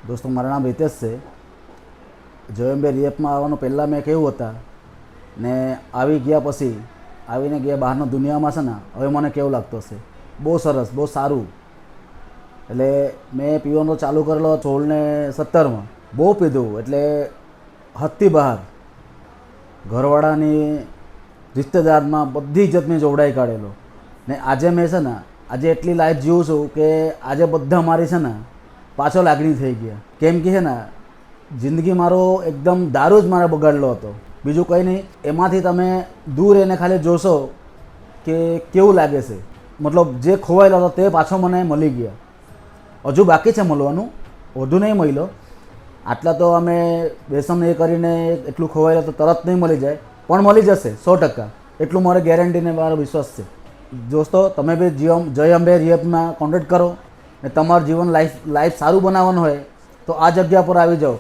દોસ્તો મારું નામ રિતેશ છે. જોયંબે રિએપમાં આવવાનું પહેલાં મેં કેવું હતા ને આવી ગયા પછી આવીને ગયા બહારના દુનિયામાં છે ને હવે મને કેવું લાગતું હશે. બહુ સરસ, બહુ સારું. એટલે મેં પીવાનો ચાલુ કરેલો 16 ને 17માં. બહુ પીધું એટલે હદથી બહાર. ઘરવાળાની, રિશ્તેદારમાં બધી ઇજ્જત મેં જોવડાવી કાઢેલો. ને આજે મેં છે ને આજે એટલી લાઈફ જીવું છું કે આજે બધા મારી છે ને પાછો લાગણી થઈ ગયા. કેમ કે છે ને જિંદગી મારો એકદમ દારૂ જ મારે બગાડેલો હતો, બીજું કંઈ નહીં. એમાંથી તમે દૂર રહીને ખાલી જોશો કે કેવું લાગે છે. મતલબ જે ખોવાયેલો હતો તે પાછો મને મળી ગયા. હજુ બાકી છે મળવાનું, વધુ નહીં મળ્યો. આટલા તો અમે બેસન એ કરીને એટલું ખોવાયેલો તો તરત નહીં મળી જાય, પણ મળી જશે 100%. એટલું મારે ગેરંટીને મારો વિશ્વાસ છે. દોસ્તો તમે બી જય અંબે રિએપમાં કોન્ટેક્ટ કરો ને તમારું જીવન લાઈફ સારું બનાવવાનું હોય તો આ જગ્યા પર આવી જાઓ.